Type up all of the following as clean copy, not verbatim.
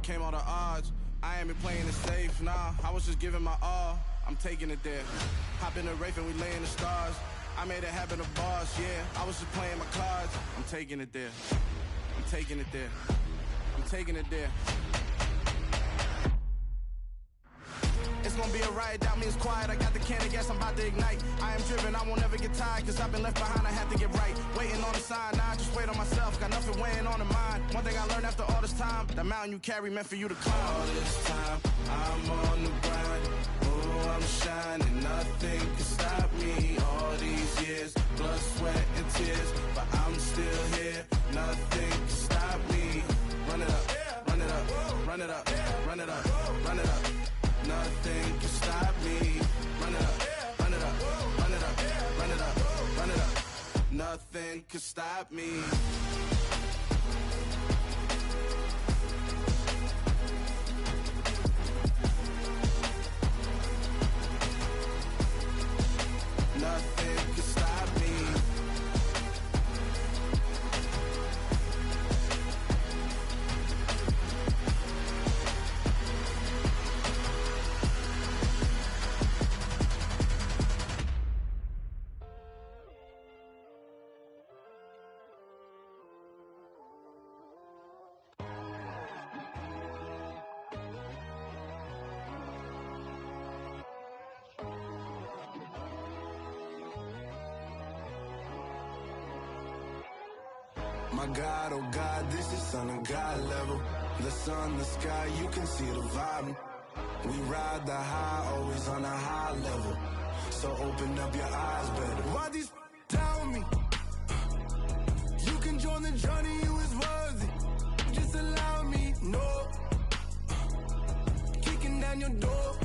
overcame all the odds. I ain't been playing it safe, nah, I was just giving my all. I'm taking it there. Hop in the Wraith and we lay in the stars. I made it happen to boss, yeah. I was just playing my cards. I'm taking it there. I'm taking it there. I'm taking it there. It's gonna be a riot, doubt me it's quiet. I got the can of gas, I'm about to ignite. I am driven, I won't never get tired, cause I've been left behind, I have to get right. Waiting on the sign, now I just wait on myself, got nothing weighing on the mind. One thing I learned after all this time, the mountain you carry meant for you to climb. All this time, I'm on the grind. Oh, I'm shining, nothing can stop me. All these years, blood, sweat, and tears, but I'm still here, nothing can stop me. Run it up, run it up, run it up, run it up, run it up. Nothing can stop me. Run it up, run it up, run it up, run it up, run it up. Nothing can stop me. Nothing can stop me. My God, oh God, this is son of God level. The sun, the sky, you can see the vibe. We ride the high, always on a high level. So open up your eyes better. Why these tell me? You can join the journey, you is worthy. Just allow me, no. Kicking down your door.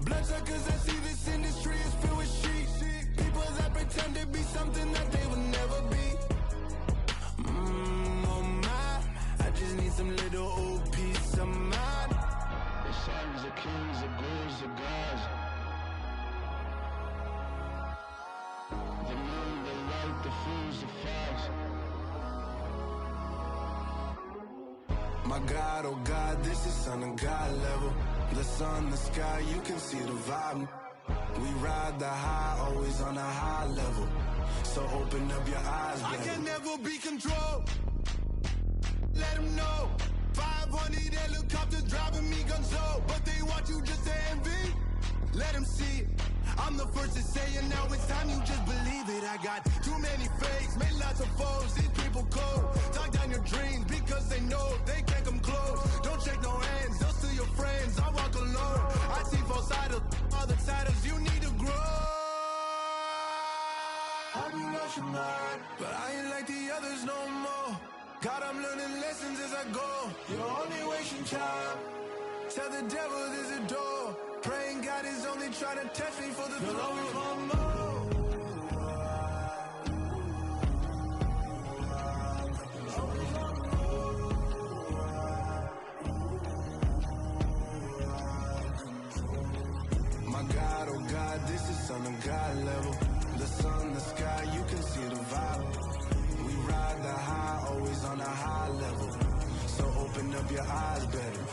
Bloodsuckers, I see this industry is filled with sheep. People that pretend to be something that they will never be. Oh my, I just need some little old peace of mind. The sons of kings, the gurus, the gods. The moon, the light, the fools, the facts. My God, oh God, this is son of God level. The sun, the sky, you can see the vibe. We ride the high, always on a high level. So open up your eyes, baby. I can never be controlled. Let them know. 500 helicopters driving me gonzo. But they want you just to envy. Let them see it. I'm the first to say it, now it's time you just believe it. I got too many fakes, made lots of foes. These people cold. Talk down your dreams because they know they can't come close. Don't shake no hands, they'll steal your friends. I walk alone. I see both sides of all the titles you need to grow. I be lost your mind, but I ain't like the others no more. God, I'm learning lessons as I go. You're only wasting time. Tell the devil there's a door. Praying God is only trying to test me for the throne. You'll always want more. My God, oh God, this is son of God level. The sun, the sky, you can see the vibe. We ride the high, always on a high level. So open up your eyes better.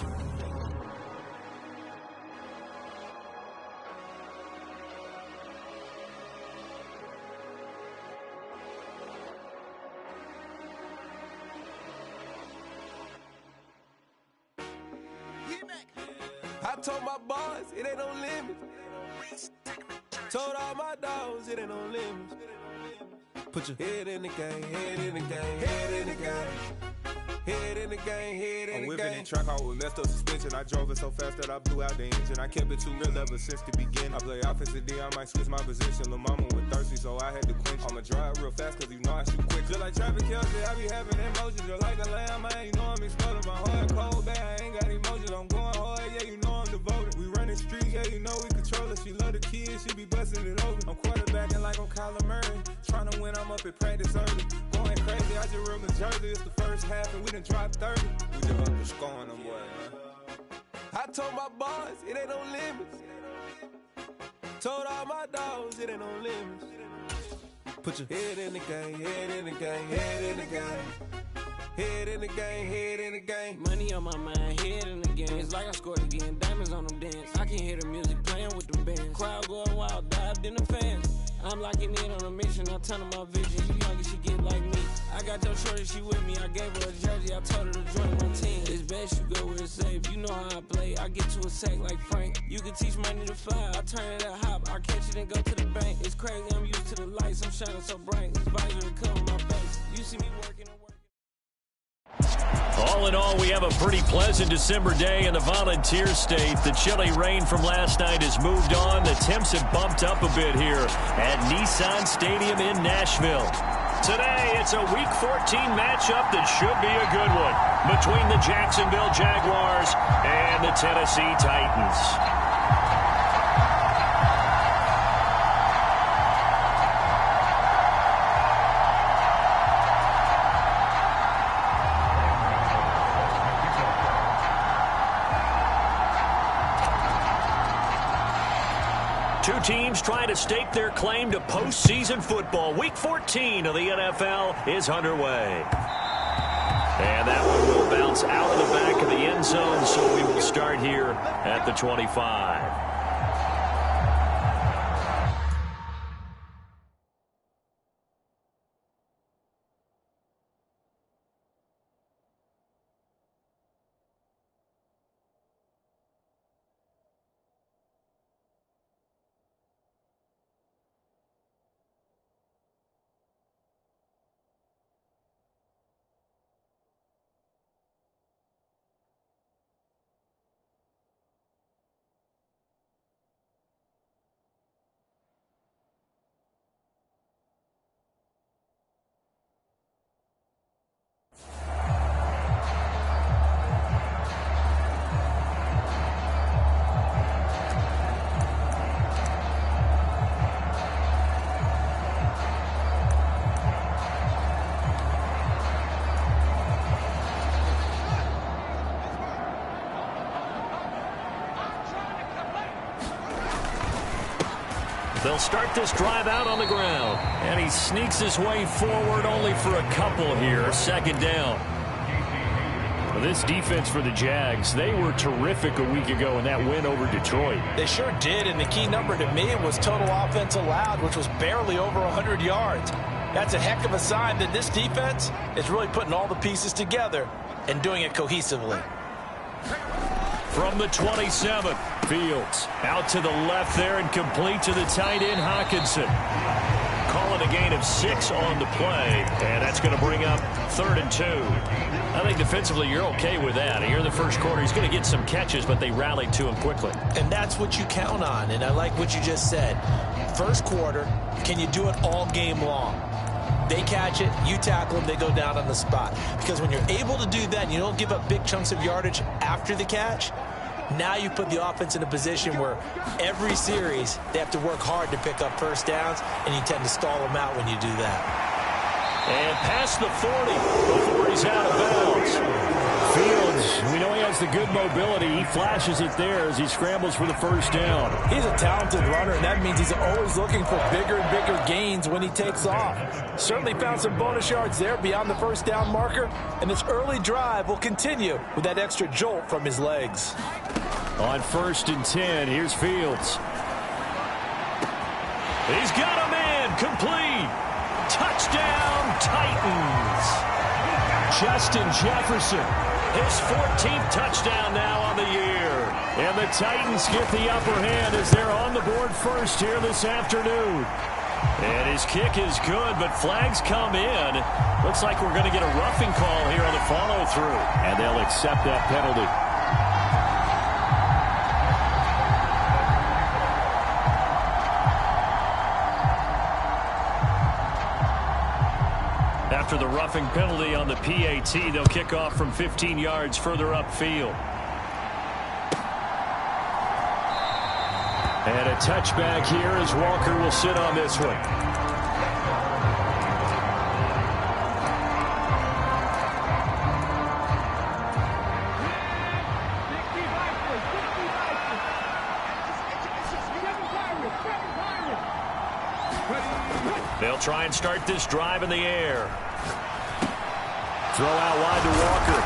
I told my boys, it ain't no limits. Told all my dogs, it ain't no limits. Put your head in the game, head in the game, head in the game. Head in the game, head in the game. I'm whipping in track, I was messed up suspension. I drove it so fast that I blew out the engine. I kept it too real ever since the beginning. I play offensive D, I might switch my position. Lil' mama was thirsty, so I had to quench. I'ma drive real fast, cause you know I shoot quick. Just like traffic Kelsey, I be having emotions. Just like a lamb, man, you know I'm exploding. My heart cold, bad, I ain't got emotions. I'm going hard, yeah, you know I'm devoted. We running streets, yeah, you know we control it. She love the kids, she be busting it open. I'm quarterbacking like I'm Kyler Murray. Tryna win, I'm up at practice early. Going crazy, I just real New Jersey. It's the first half and we done dropped 30. We just up to scoring them, boy, man. I told my boys, it ain't no limits. Told all my dogs, it ain't no limits. Put your head in the game, head in the game, head in the game. Head in the game, head in the game. Money on my mind, head in the game. It's like I scored again, diamonds on them dance. I can hear the music playing with them bands. Crowd going wild, dived in the fans. I'm locking in on a mission, I tell her my vision. You young and she get like me. I got your shorty, she with me. I gave her a jersey, I told her to join my team. It's best you go where it's safe. You know how I play. I get to a sack like Frank. You can teach money to fly. I turn it a hop. I catch it and go to the bank. It's crazy, I'm used to the lights. I'm shining so bright. This visor to cover my face. You see me working and working. All in all, we have a pretty pleasant December day in the Volunteer State. The chilly rain from last night has moved on. The temps have bumped up a bit here at Nissan Stadium in Nashville. Today, it's a Week 14 matchup that should be a good one between the Jacksonville Jaguars and the Tennessee Titans. Two teams trying to stake their claim to postseason football. Week 14 of the NFL is underway. And that one will bounce out of the back of the end zone, so we will start here at the 25. They'll start this drive out on the ground. And he sneaks his way forward only for a couple here. Second down. Well, this defense for the Jags, they were terrific a week ago in that win over Detroit. They sure did, and the key number to me was total offense allowed, which was barely over 100 yards. That's a heck of a sign that this defense is really putting all the pieces together and doing it cohesively. From the 27th, Fields out to the left there and complete to the tight end, Hockenson. Calling a gain of 6 on the play, and that's going to bring up 3rd and 2. I think defensively you're okay with that. Here in the first quarter, he's going to get some catches, but they rallied to him quickly. And that's what you count on, and I like what you just said. First quarter, can you do it all game long? They catch it, you tackle them, they go down on the spot. Because when you're able to do that and you don't give up big chunks of yardage after the catch, now you put the offense in a position where every series they have to work hard to pick up first downs, and you tend to stall them out when you do that. And past the 40 before he's out of bounds. Fields, we know he has the good mobility. He flashes it there as he scrambles for the first down. He's a talented runner, and that means he's always looking for bigger and bigger gains when he takes off. Certainly found some bonus yards there beyond the first down marker, and this early drive will continue with that extra jolt from his legs. On 1st and 10, here's Fields. He's got a man complete. Touchdown, Titans. Justin Jefferson, his 14th touchdown now on the year. And the Titans get the upper hand as they're on the board first here this afternoon. And his kick is good, but flags come in. Looks like we're going to get a roughing call here on the follow-through. And they'll accept that penalty. After the roughing penalty on the PAT, they'll kick off from 15 yards further upfield. And a touchback here as Walker will sit on this one. They'll try and start this drive in the air. Throw out wide to Walker.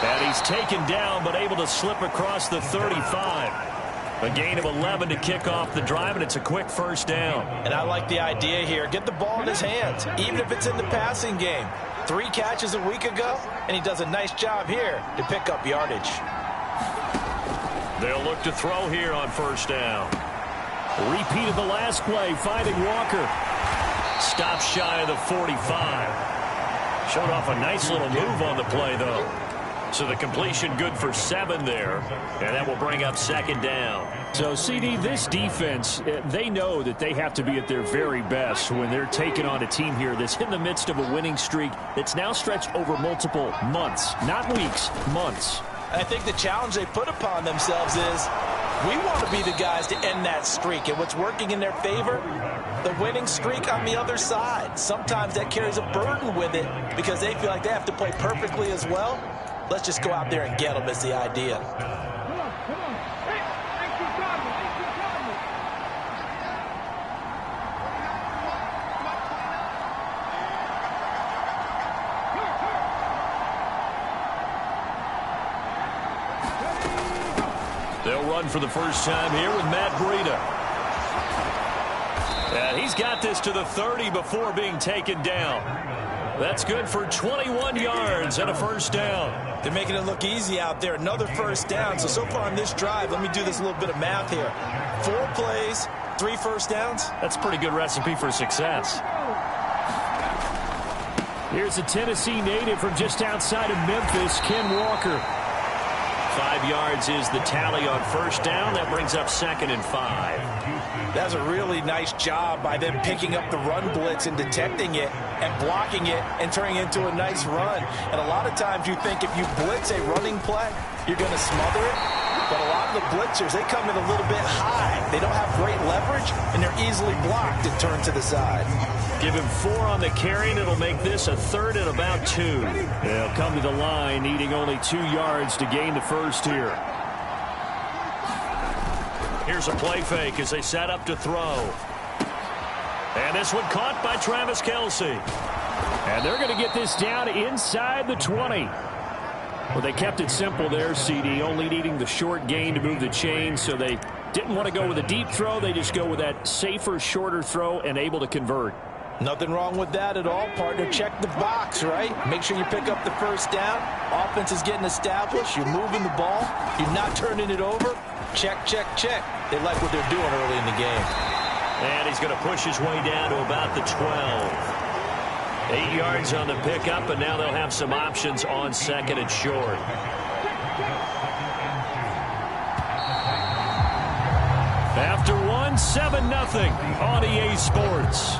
And he's taken down, but able to slip across the 35. A gain of 11 to kick off the drive, and it's a quick first down. And I like the idea here. Get the ball in his hands, even if it's in the passing game. 3 catches a week ago, and he does a nice job here to pick up yardage. They'll look to throw here on first down. Repeat of the last play, finding Walker. Stops shy of the 45. Showed off a nice little move on the play, though. So the completion good for 7 there, and that will bring up second down. So, CD, this defense, they know that they have to be at their very best when they're taking on a team here that's in the midst of a winning streak that's now stretched over multiple months, not weeks, months. I think the challenge they put upon themselves is we want to be the guys to end that streak, and what's working in their favor, the winning streak on the other side. Sometimes that carries a burden with it because they feel like they have to play perfectly as well. Let's just go out there and get them is the idea. They'll run for the first time here with Matt Breida. And he's got this to the 30 before being taken down. That's good for 21 yards and a first down. They're making it look easy out there. Another first down. So far on this drive, let me do this little bit of math here. 4 plays, 3 first downs. That's a pretty good recipe for success. Here's a Tennessee native from just outside of Memphis, Ken Walker. 5 yards is the tally on first down. That brings up 2nd and 5. That's a really nice job by them picking up the run blitz and detecting it and blocking it and turning it into a nice run. And a lot of times you think if you blitz a running play, you're going to smother it. But a lot of the blitzers, they come in a little bit high. They don't have great leverage, and they're easily blocked and turned to the side. Give him 4 on the carry, and it'll make this a 3rd and about 2. They'll come to the line, needing only 2 yards to gain the first here. Here's a play fake as they set up to throw. And this one caught by Travis Kelce. And they're going to get this down inside the 20. Well, they kept it simple there, CD, only needing the short gain to move the chain, so they didn't want to go with a deep throw. They just go with that safer, shorter throw and able to convert. Nothing wrong with that at all, partner. Check the box, right? Make sure you pick up the first down. Offense is getting established. You're moving the ball. You're not turning it over. Check, check, check. They like what they're doing early in the game. And he's going to push his way down to about the 12. 8 yards on the pickup, and now they'll have some options on 2nd and short. After 1, 7-0 on EA Sports.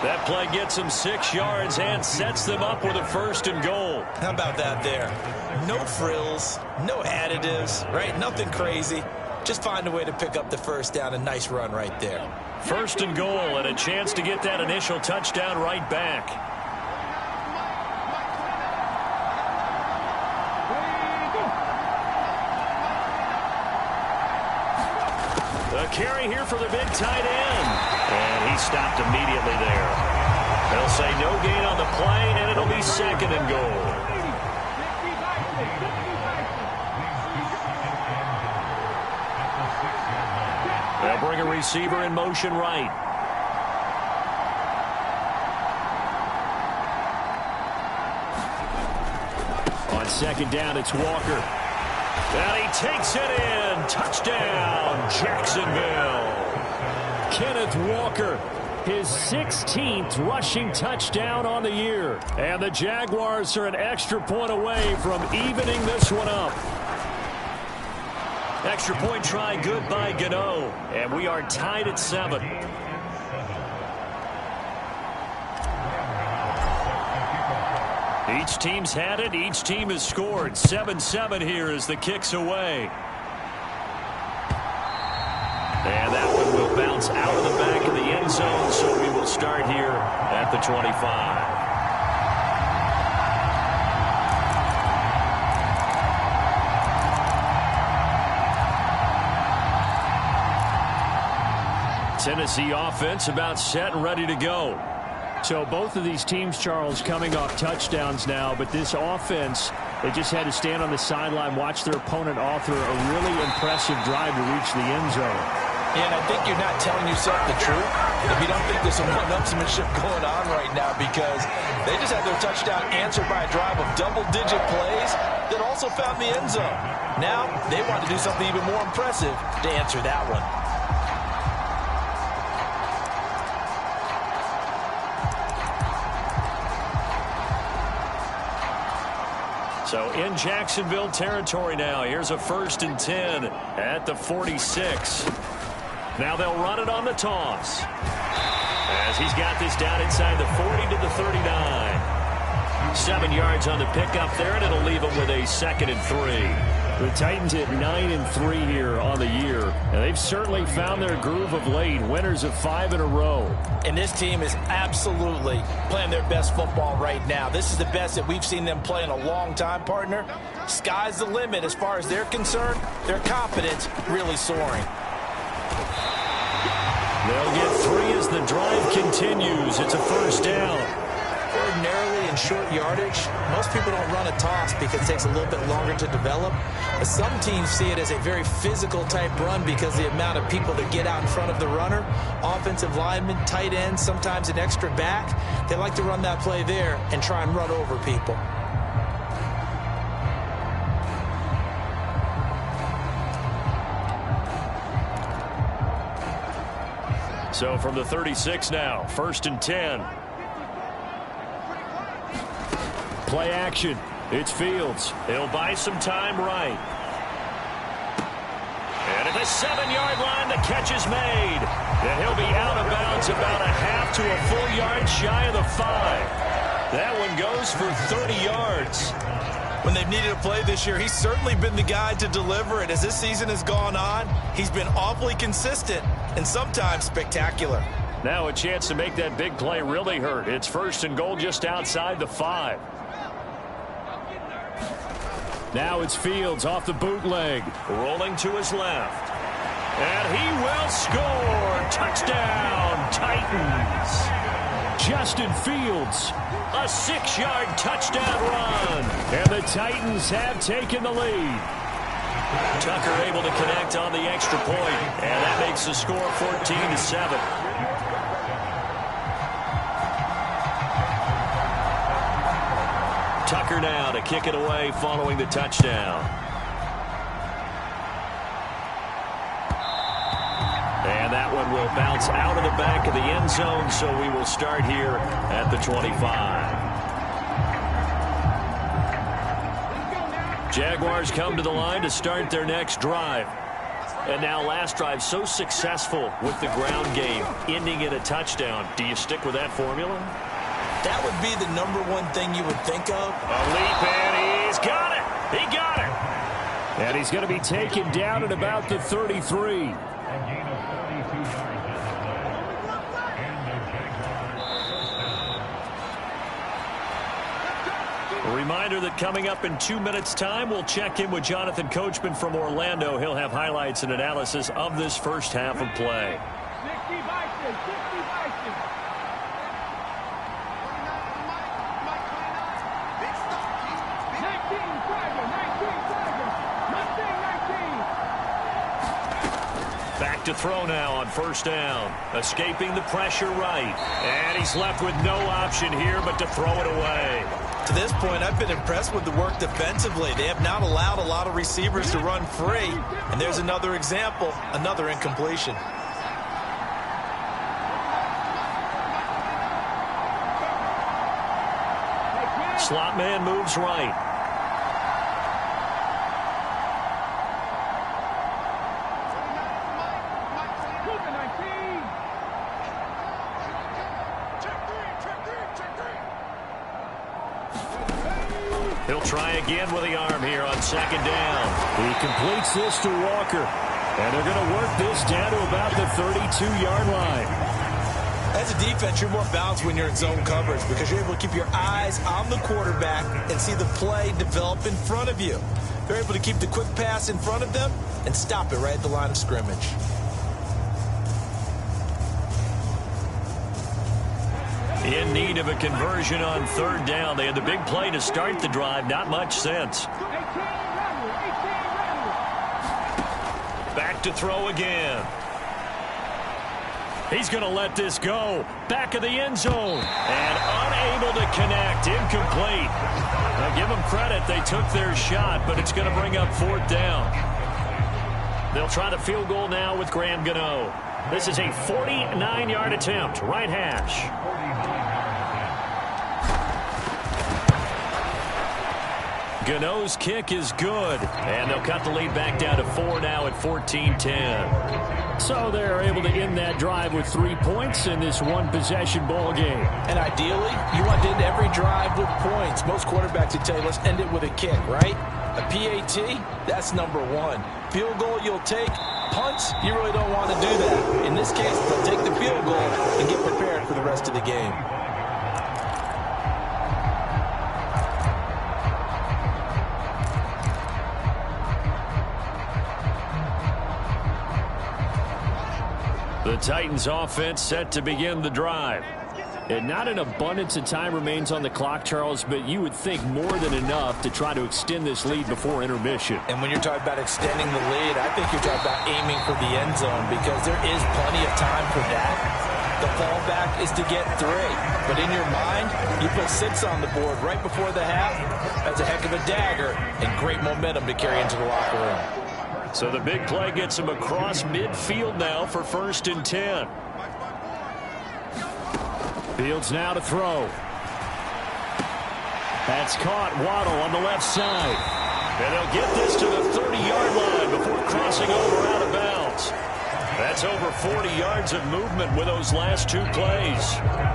That play gets them 6 yards and sets them up with a 1st and goal. How about that there? No frills, no additives, right? Nothing crazy. Just find a way to pick up the first down. A nice run right there. 1st and goal, and a chance to get that initial touchdown right back. The carry here for the big tight end. And he stopped immediately there. They'll say no gain on the play, and it'll be 2nd and goal. They'll bring a receiver in motion right. On 2nd down, it's Walker. And he takes it in. Touchdown, Jacksonville. Kenneth Walker, his 16th rushing touchdown on the year. And the Jaguars are an extra point away from evening this one up. Extra point try good by Gano. And we are tied at 7. Each team's had it. Each team has scored. 7-7 here as the kick's away. And that one will bounce out of the back of the end zone, so we will start here at the 25. Tennessee offense about set and ready to go. So both of these teams, Charles, coming off touchdowns now, but this offense, they just had to stand on the sideline, watch their opponent author a really impressive drive to reach the end zone. And I think you're not telling yourself the truth if you don't think there's some one-upsmanship going on right now, because they just had their touchdown answered by a drive of double-digit plays that also found the end zone. Now they want to do something even more impressive to answer that one. So in Jacksonville territory now. Here's a 1st and 10 at the 46. Now they'll run it on the toss, as he's got this down inside the 40 to the 39. 7 yards on the pickup there, and it'll leave them with a 2nd and 3. The Titans at 9-3 here on the year, and they've certainly found their groove of late. Winners of 5 in a row. And this team is absolutely playing their best football right now. This is the best that we've seen them play in a long time, partner. Sky's the limit as far as they're concerned. Their confidence really soaring. They'll get 3 as the drive continues. It's a 1st down. Ordinarily in short yardage, most people don't run a toss because it takes a little bit longer to develop. But some teams see it as a very physical type run because the amount of people that get out in front of the runner, offensive linemen, tight ends, sometimes an extra back, they like to run that play there and try and run over people. So from the 36 now, 1st and 10. Play action. It's Fields. He'll buy some time right. And at the 7-yard line, the catch is made. And he'll be out of bounds about a half to a full yard shy of the 5. That one goes for 30 yards. When they've needed a play this year, he's certainly been the guy to deliver it. As this season has gone on, he's been awfully consistent and sometimes spectacular. Now a chance to make that big play really hurt. It's 1st and goal just outside the 5. Now it's Fields off the bootleg. Rolling to his left. And he will score. Touchdown, Titans. Justin Fields. A 6-yard touchdown run. And the Titans have taken the lead. Tucker able to connect on the extra point. And that makes the score 14-7. Tucker now to kick it away following the touchdown. And that one will bounce out of the back of the end zone, so we will start here at the 25. Jaguars come to the line to start their next drive. And now last drive so successful with the ground game, ending in a touchdown. Do you stick with that formula? That would be the #1 thing you would think of. A leap, and he's got it. He got it. And he's going to be taken down at about the 33. A reminder that coming up in 2 minutes' time, we'll check in with Jonathan Coachman from Orlando. He'll have highlights and analysis of this first half of play. Back to throw now on 1st down. Escaping the pressure right. And he's left with no option here but to throw it away. To this point, I've been impressed with the work defensively. They have not allowed a lot of receivers to run free. And there's another example, another incompletion. Slot man moves right. He'll try again with the arm here on 2nd down. He completes this to Walker. And they're going to work this down to about the 32-yard line. As a defense, you're more balanced when you're in zone coverage because you're able to keep your eyes on the quarterback and see the play develop in front of you. They're able to keep the quick pass in front of them and stop it right at the line of scrimmage. in need of a conversion on third down. They had the big play to start the drive. Not much sense. Back to throw again. He's going to let this go. Back of the end zone. And unable to connect. Incomplete. Now give them credit. They took their shot, but it's going to bring up fourth down. They'll try the field goal now with Graham Gano. This is a 49-yard attempt. Right hash. Gano's kick is good. And they'll cut the lead back down to 4 now at 14-10. So they're able to end that drive with 3 points in this one-possession ball game. And ideally, you want to end every drive with points. Most quarterbacks would tell you, let's end it with a kick, right? A PAT, that's number one. Field goal you'll take. Punts, you really don't want to do that. In this case, they'll take the field goal and get prepared for the rest of the game. The Titans offense set to begin the drive. And not an abundance of time remains on the clock, Charles, but you would think more than enough to try to extend this lead before intermission. And when you're talking about extending the lead, I think you're talking about aiming for the end zone because there is plenty of time for that. The fallback is to get 3. But in your mind, you put 6 on the board right before the half. That's a heck of a dagger and great momentum to carry into the locker room. So the big play gets him across midfield now for 1st and 10. Fields now to throw. That's caught. Waddle on the left side. And they'll get this to the 30-yard line before crossing over out of bounds. That's over 40 yards of movement with those last 2 plays.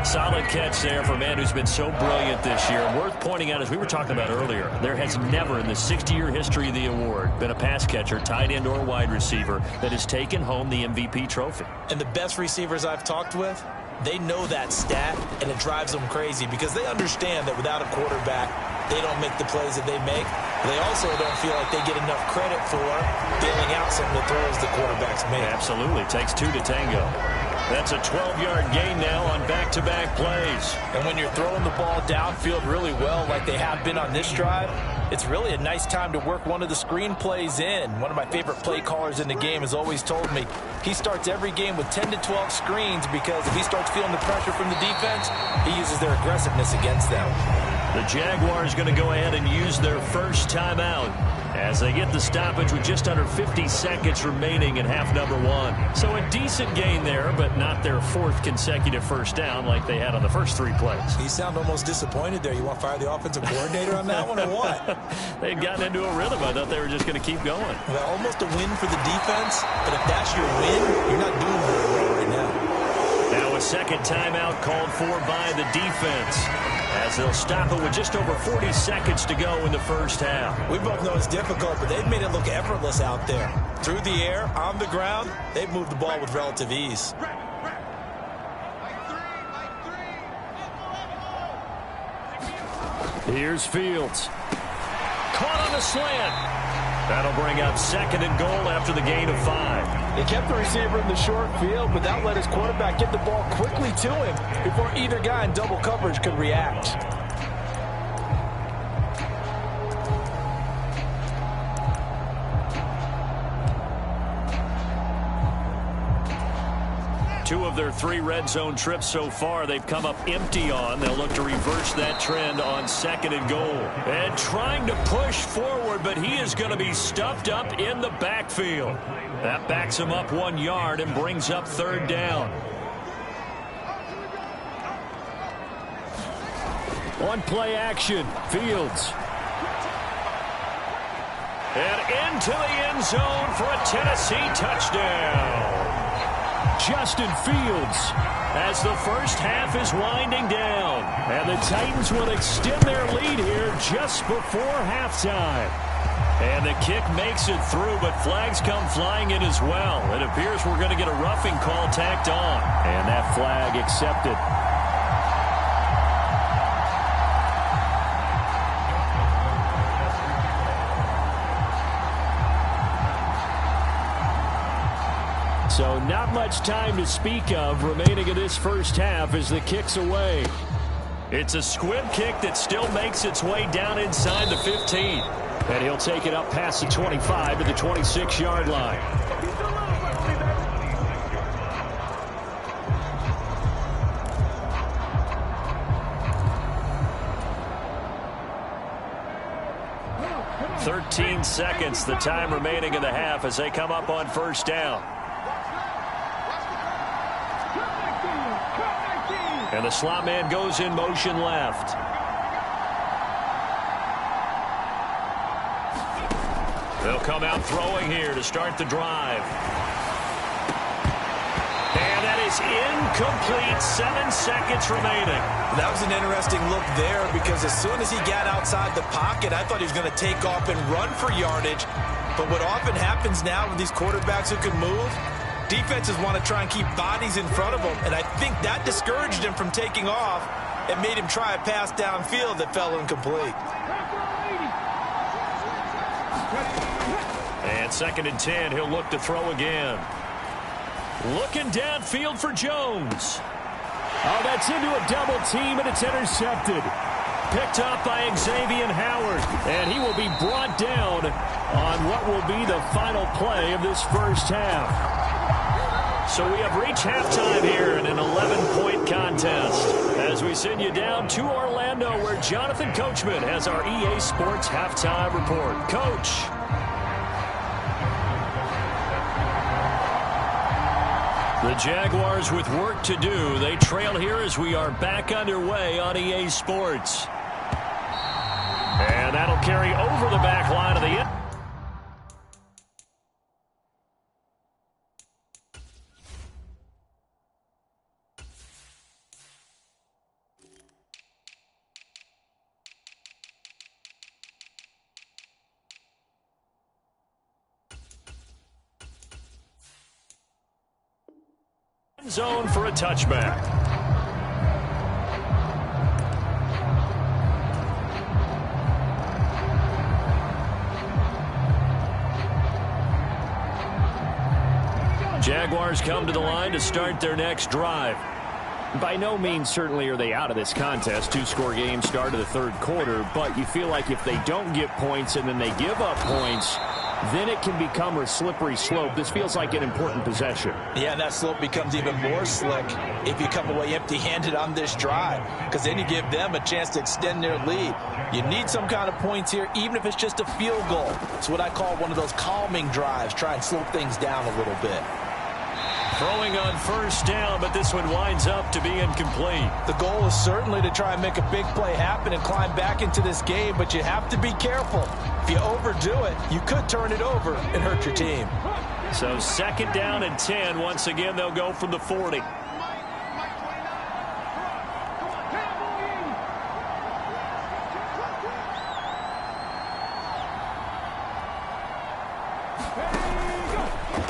Solid catch there for a man who's been so brilliant this year. And worth pointing out, as we were talking about earlier, there has never in the 60-year history of the award been a pass catcher, tight end, or wide receiver that has taken home the MVP trophy. And the best receivers I've talked with, they know that stat, and it drives them crazy because they understand that without a quarterback, they don't make the plays that they make. They also don't feel like they get enough credit for bailing out some of the throws the quarterbacks make. Absolutely. Takes 2 to tango. That's a 12-yard gain now on back-to-back plays. And when you're throwing the ball downfield really well like they have been on this drive, it's really a nice time to work one of the screen plays in. One of my favorite play callers in the game has always told me he starts every game with 10 to 12 screens because if he starts feeling the pressure from the defense, he uses their aggressiveness against them. The Jaguars going to go ahead and use their first timeout as they get the stoppage with just under 50 seconds remaining in half number 1. So a decent gain there, but not their 4th consecutive first down like they had on the first 3 plays. You sound almost disappointed there. You want to fire the offensive coordinator on that one or what? They'd gotten into a rhythm. I thought they were just going to keep going. Well, almost a win for the defense, but if that's your win, you're not doing very well right now. Now a second timeout called for by the defense, as they'll stop it with just over 40 seconds to go in the first half. We both know it's difficult, but they've made it look effortless out there. Through the air, on the ground, they've moved the ball with relative ease. Here's Fields. Caught on the slant. That'll bring up 2nd and goal after the gain of 5. He kept the receiver in the short field, but that let his quarterback get the ball quickly to him before either guy in double coverage could react. Two of their 3 red zone trips so far they've come up empty on. They'll look to reverse that trend on 2nd and goal. And trying to push forward, but he is going to be stuffed up in the backfield. That backs him up 1 yard and brings up 3rd down. On play action, Fields. And into the end zone for a Tennessee touchdown. Justin Fields, as the first half is winding down. And the Titans will extend their lead here just before halftime. And the kick makes it through, but flags come flying in as well. It appears we're going to get a roughing call tacked on. And that flag accepted. So not much time to speak of remaining in this first half as the kick's away. It's a squib kick that still makes its way down inside the 15. And he'll take it up past the 25 to the 26-yard line. "13 seconds, the time remaining in the half as they come up on first down. And the slot man goes in motion left. They'll come out throwing here to start the drive. And that is incomplete. 7 seconds remaining. That was an interesting look there because as soon as he got outside the pocket, I thought he was going to take off and run for yardage. But what often happens now with these quarterbacks who can move, defenses want to try and keep bodies in front of them, and I think that discouraged him from taking off and made him try a pass downfield that fell incomplete. And 2nd and 10, he'll look to throw again. Looking downfield for Jones. Oh, that's into a double team, and it's intercepted. Picked up by Xavier Howard, and he will be brought down on what will be the final play of this first half. So we have reached halftime here in an 11-point contest as we send you down to Orlando where Jonathan Coachman has our EA Sports Halftime Report. Coach. The Jaguars with work to do. They trail here as we are back underway on EA Sports. And that'll carry over the back line of the end. Zone for a touchback. Jaguars come to the line to start their next drive. By no means certainly are they out of this contest. 2-score game start of the third quarter, but you feel like if they don't get points and then they give up points, then it can become a slippery slope. This feels like an important possession. Yeah, and that slope becomes even more slick if you come away empty-handed on this drive, because then you give them a chance to extend their lead. You need some kind of points here, even if it's just a field goal. It's what I call one of those calming drives. Try and slow things down a little bit. Throwing on first down, but this one winds up to be incomplete. The goal is certainly to try and make a big play happen and climb back into this game, but you have to be careful. If you overdo it, you could turn it over and hurt your team. So 2nd down and 10. Once again, they'll go from the 40.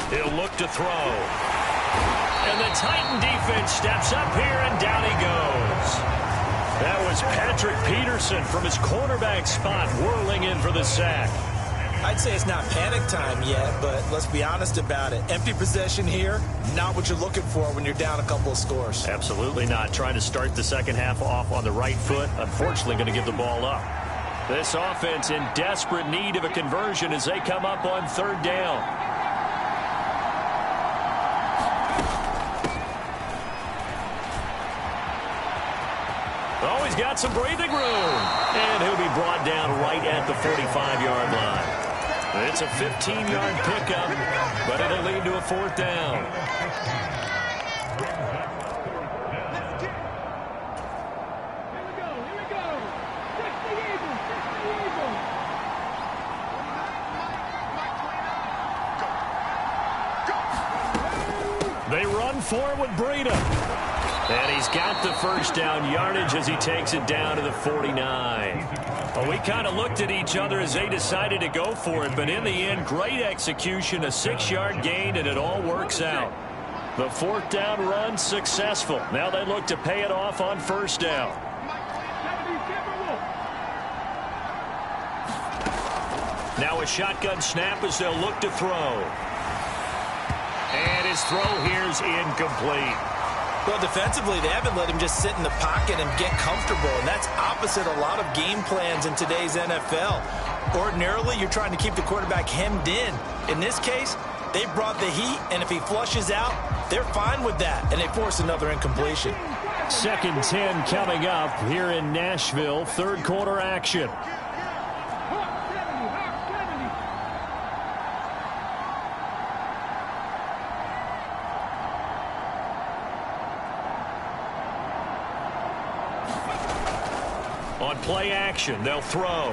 He'll look to throw. And the Titan defense steps up here, and down he goes. That was Patrick Peterson from his quarterback spot whirling in for the sack. I'd say it's not panic time yet, but let's be honest about it. Empty possession here, not what you're looking for when you're down a couple of scores. Absolutely not. Trying to start the second half off on the right foot. Unfortunately, going to give the ball up. This offense in desperate need of a conversion as they come up on 3rd down. Oh, he's got some breathing room. And he'll be brought down right at the 45-yard line. It's a 15-yard pickup, but it'll lead to a 4th down. They run for it with Breida. And he's got the first down yardage as he takes it down to the 49. Well, we kind of looked at each other as they decided to go for it, but in the end, great execution, a 6-yard gain, and it all works out. The 4th down run successful. Now they look to pay it off on 1st down. Now a shotgun snap as they'll look to throw. And his throw here's incomplete. Well, defensively, they haven't let him just sit in the pocket and get comfortable, and that's opposite a lot of game plans in today's NFL. Ordinarily, you're trying to keep the quarterback hemmed in. In this case, they brought the heat, and if he flushes out, they're fine with that, and they force another incompletion. 2nd and 10 coming up here in Nashville. Third quarter action. On play action, they'll throw.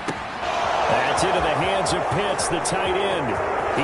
That's into the hands of Pitts, the tight end.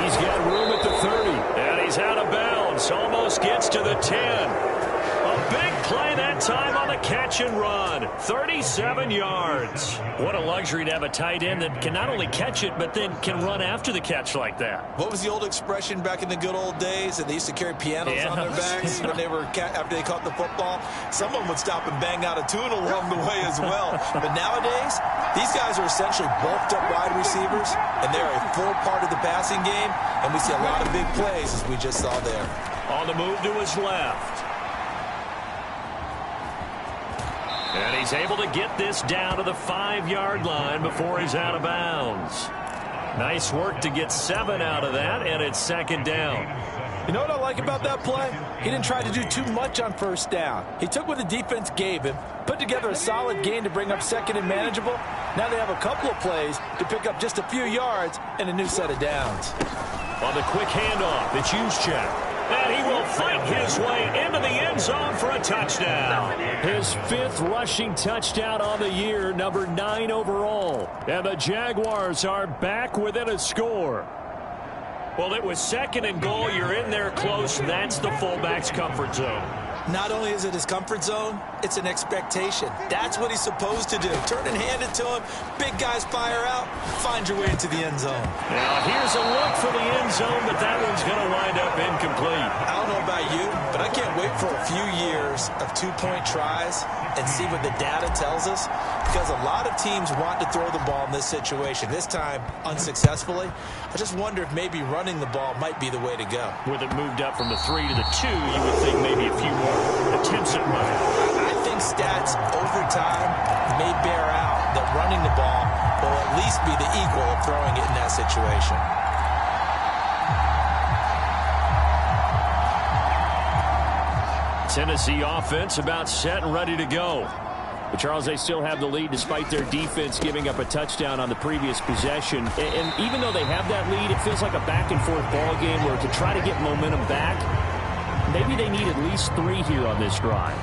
He's got room at the 30. And he's out of bounds. Almost gets to the 10. A big play that time on the catch and run. 37 yards. What a luxury to have a tight end that can not only catch it, but then can run after the catch like that. What was the old expression back in the good old days that they used to carry pianos on their backs when they were after they caught the football? Someone would stop and bang out a tune along the way as well. But nowadays, these guys are essentially bulked up wide receivers, and they're a full part of the passing game, and we see a lot of big plays as we just saw there. On the move to his left. And he's able to get this down to the 5-yard line before he's out of bounds. Nice work to get 7 out of that, and it's 2nd down. You know what I like about that play? He didn't try to do too much on 1st down. He took what the defense gave him, put together a solid gain to bring up 2nd and manageable. Now they have a couple of plays to pick up just a few yards and a new set of downs. On the quick handoff, it's Juszczyk. And he will fight his way into the end zone for a touchdown. His 5th rushing touchdown on the year, number 9 overall. And the Jaguars are back within a score. Well, it was 2nd and goal. You're in there close. That's the fullback's comfort zone. Not only is it his comfort zone, it's an expectation. That's what he's supposed to do. Turn and hand it to him. Big guys fire out. Find your way into the end zone. Now, here's a look for the end zone, but that one's going to wind up incomplete. I don't know about you, but I can't wait for a few years of 2-point tries and see what the data tells us, because a lot of teams want to throw the ball in this situation. This time, unsuccessfully. I just wonder if maybe running the ball might be the way to go. With it moved up from the 3 to the 2, you would think maybe a few more attempts at running. I think stats over time may bear out that running the ball will at least be the equal of throwing it in that situation. Tennessee offense about set and ready to go. But Charles, they still have the lead despite their defense giving up a touchdown on the previous possession. And even though they have that lead, it feels like a back-and-forth ball game where to try to get momentum back, maybe they need at least 3 here on this drive.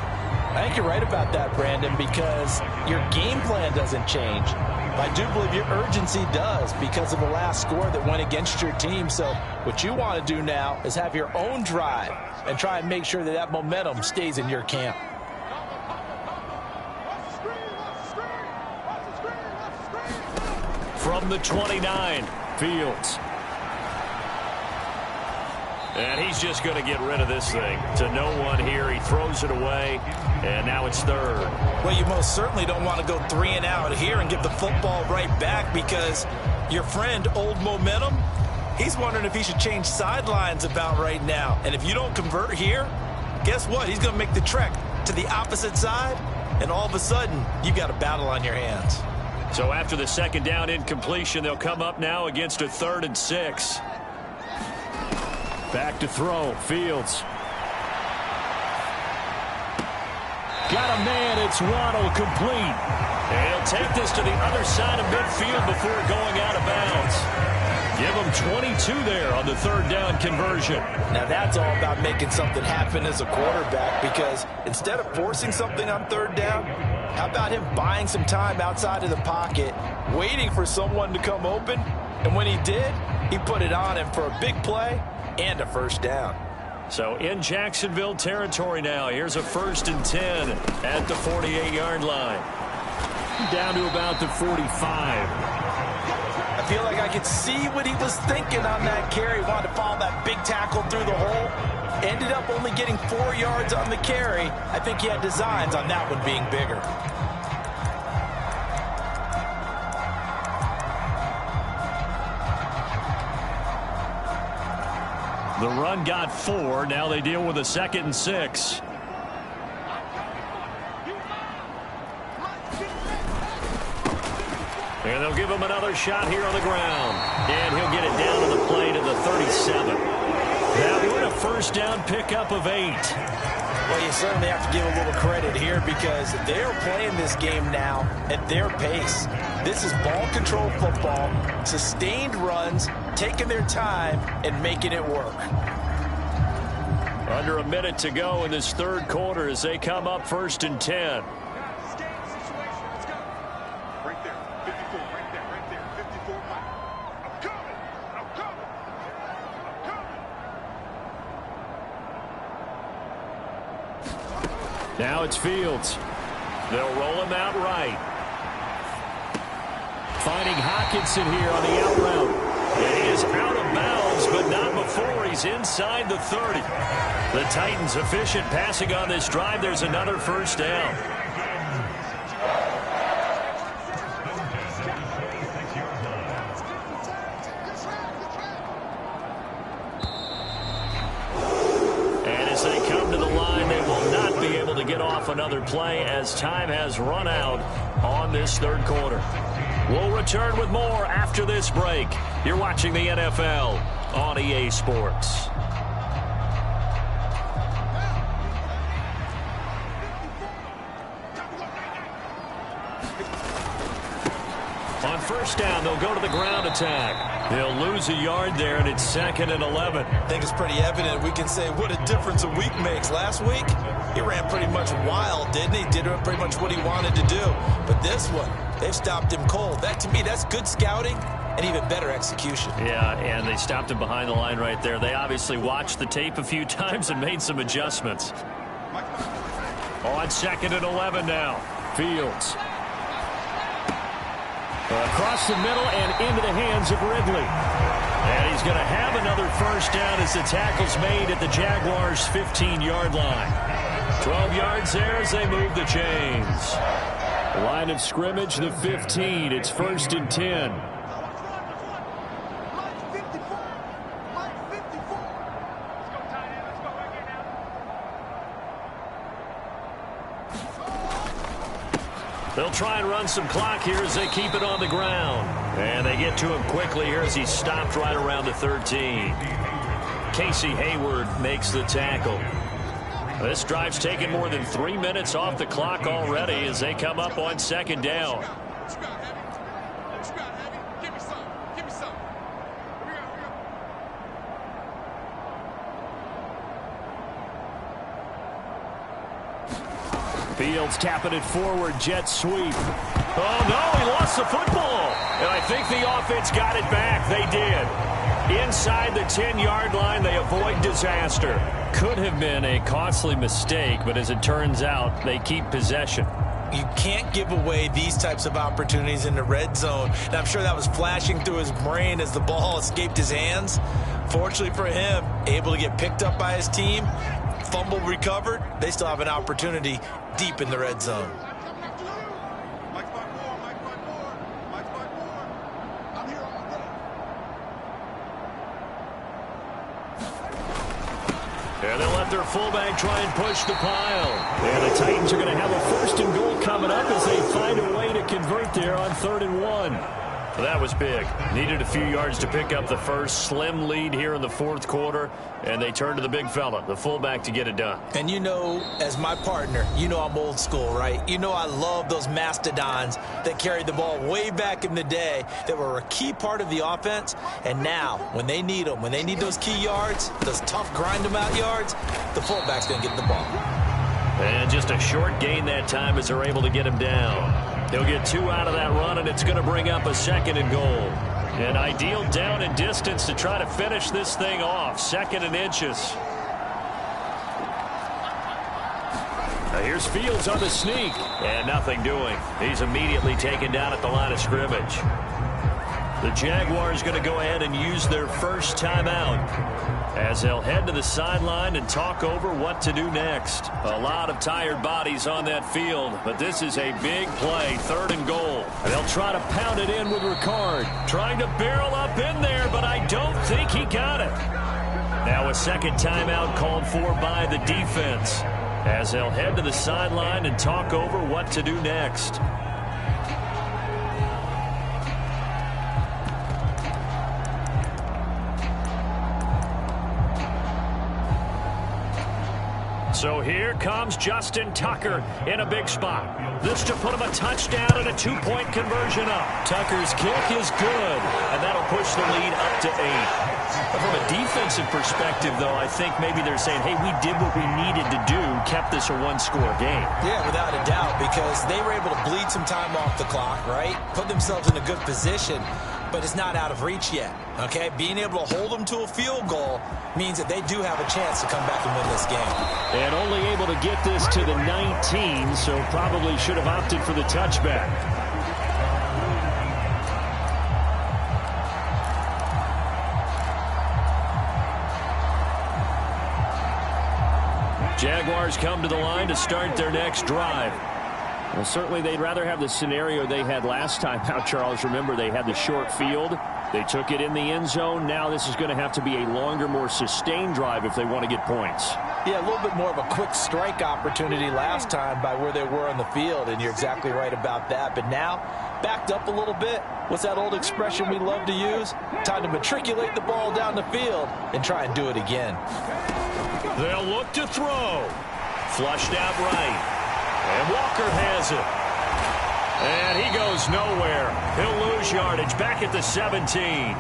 I think you're right about that, Brandon, because your game plan doesn't change. I do believe your urgency does because of the last score that went against your team. So what you want to do now is have your own drive and try and make sure that that momentum stays in your camp. From the 29, Fields. And he's just going to get rid of this thing to no one here. He throws it away, and now it's 3rd. Well, you most certainly don't want to go 3 and out here and give the football right back, because your friend, Old Momentum, he's wondering if he should change sidelines about right now. And if you don't convert here, guess what? He's going to make the trek to the opposite side, and all of a sudden, you got a battle on your hands. So after the 2nd down incompletion, they'll come up now against a 3rd and 6. Back to throw, Fields. Got a man, it's Waddle, complete. And he'll take this to the other side of midfield before going out of bounds. Give him 22 there on the 3rd down conversion. Now that's all about making something happen as a quarterback, because instead of forcing something on 3rd down, how about him buying some time outside of the pocket, waiting for someone to come open, and when he did, he put it on him for a big play and a 1st down. So in Jacksonville territory now, here's a 1st and 10 at the 48-yard line. Down to about the 45. I feel like I could see what he was thinking on that carry. Wanted to follow that big tackle through the hole. Ended up only getting 4 yards on the carry. I think he had designs on that one being bigger. The run got 4. Now they deal with a 2nd and 6. And they'll give him another shot here on the ground. And he'll get it down to the play to the 37. Now we're in a first down pickup of 8. Well, you certainly have to give a little credit here because they're playing this game now at their pace. This is ball control football, sustained runs, taking their time, and making it work. Under a minute to go in this third quarter as they come up 1st and 10. Now it's Fields. They'll roll him out right. Finding Hockenson here on the out route. And he is out of bounds, but not before he's inside the 30. The Titans efficient passing on this drive. There's another first down. And as they come to the line, they will not be able to get off another play as time has run out on this third quarter. We'll return with more after this break. You're watching the NFL on EA Sports. On first down, they'll go to the ground attack. They'll lose a yard there, and it's 2nd and 11. I think it's pretty evident. We can say what a difference a week makes. Last week, he ran pretty much wild, didn't he? Did pretty much what he wanted to do. But this one, they've stopped him cold. That, to me, that's good scouting and even better execution. Yeah, and they stopped him behind the line right there. They obviously watched the tape a few times and made some adjustments. On 2nd and 11 now. Fields. Across the middle and into the hands of Ridley. And he's going to have another first down as the tackle's made at the Jaguars' 15-yard line. 12 yards there as they move the chains. Line of scrimmage, the 15. It's 1st and 10. They'll try and run some clock here as they keep it on the ground. And they get to him quickly here as he's stopped right around the 13. Casey Hayward makes the tackle. This drive's taken more than 3 minutes off the clock already as they come up on 2nd down. Fields tapping it forward, jet sweep. Oh, no, he lost the football. And I think the offense got it back. They did. Inside the 10-yard line, they avoid disaster. Could have been a costly mistake, but as it turns out, they keep possession. You can't give away these types of opportunities in the red zone. And I'm sure that was flashing through his brain as the ball escaped his hands. Fortunately for him, able to get picked up by his team, fumble recovered. They still have an opportunity deep in the red zone. And they'll let their fullback try and push the pile. And the Titans are going to have a 1st and goal coming up as they find a way to convert there on 3rd and 1. That was big. Needed a few yards to pick up the first. Slim lead here in the 4th quarter, and they turn to the big fella, the fullback, to get it done. And you know, as my partner, you know I'm old school, right? You know I love those mastodons that carried the ball way back in the day that were a key part of the offense. And now, when they need them, when they need those key yards, those tough grind-them-out yards, the fullback's going to get the ball. And just a short gain that time as they're able to get him down. They'll get 2 out of that run, and it's going to bring up a 2nd and goal. An ideal down and distance to try to finish this thing off. 2nd and inches. Now here's Fields on the sneak. And nothing doing. He's immediately taken down at the line of scrimmage. The Jaguars going to go ahead and use their first timeout as they'll head to the sideline and talk over what to do next. A lot of tired bodies on that field, but this is a big play, 3rd and goal. And they'll try to pound it in with Ricard. Trying to barrel up in there, but I don't think he got it. Now a second timeout called for by the defense, as they'll head to the sideline and talk over what to do next. So here comes Justin Tucker in a big spot. This to put him a touchdown and a 2-point conversion up. Tucker's kick is good, and that'll push the lead up to 8. From a defensive perspective, though, I think maybe they're saying, hey, we did what we needed to do, kept this a one-score game. Yeah, without a doubt, because they were able to bleed some time off the clock, right? Put themselves in a good position, but it's not out of reach yet, okay? Being able to hold them to a field goal means that they do have a chance to come back and win this game. And only able to get this to the 19, so probably should have opted for the touchback. Jaguars come to the line to start their next drive. Well, certainly they'd rather have the scenario they had last time out, Charles. Remember, they had the short field. They took it in the end zone. Now this is going to have to be a longer, more sustained drive if they want to get points. Yeah, a little bit more of a quick strike opportunity last time by where they were on the field, and you're exactly right about that. But now, backed up a little bit. What's that old expression we love to use? Time to matriculate the ball down the field and try and do it again. They'll look to throw. Flushed out right. And Walker has it. And he goes nowhere. He'll lose yardage back at the 17.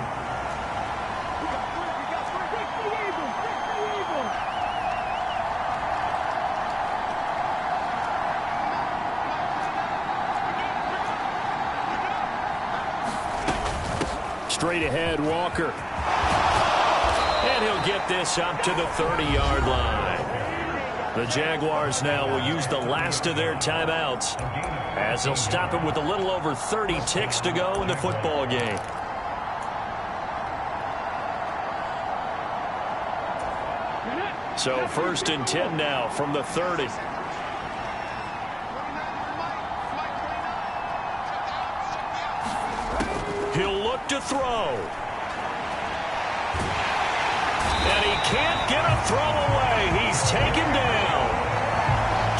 Straight ahead, Walker. And he'll get this up to the 30-yard line. The Jaguars now will use the last of their timeouts, as they'll stop it with a little over 30 ticks to go in the football game. So 1st and 10 now from the 30. He'll look to throw. And he can't get a throw away. He's taken down.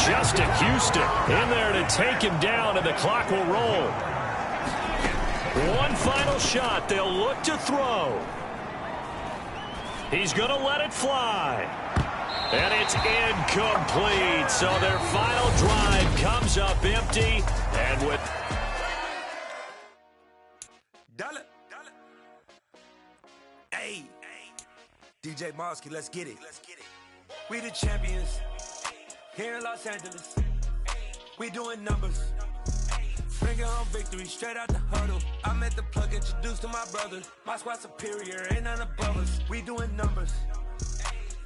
Justin Houston in there to take him down, and the clock will roll. One final shot. They'll look to throw. He's going to let it fly. And it's incomplete. So their final drive comes up empty. And with... Hey, DJ Mosky, let's get it. We the champions here in Los Angeles. We doing numbers. Bring your own victory straight out the huddle. I'm at the plug, introduced to my brothers. My squad superior, ain't none above us. We doing numbers.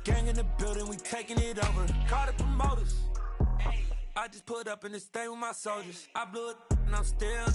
Gang in the building, we taking it over. Call the promoters. I just put up in this thing with my soldiers. I blew it and I'm still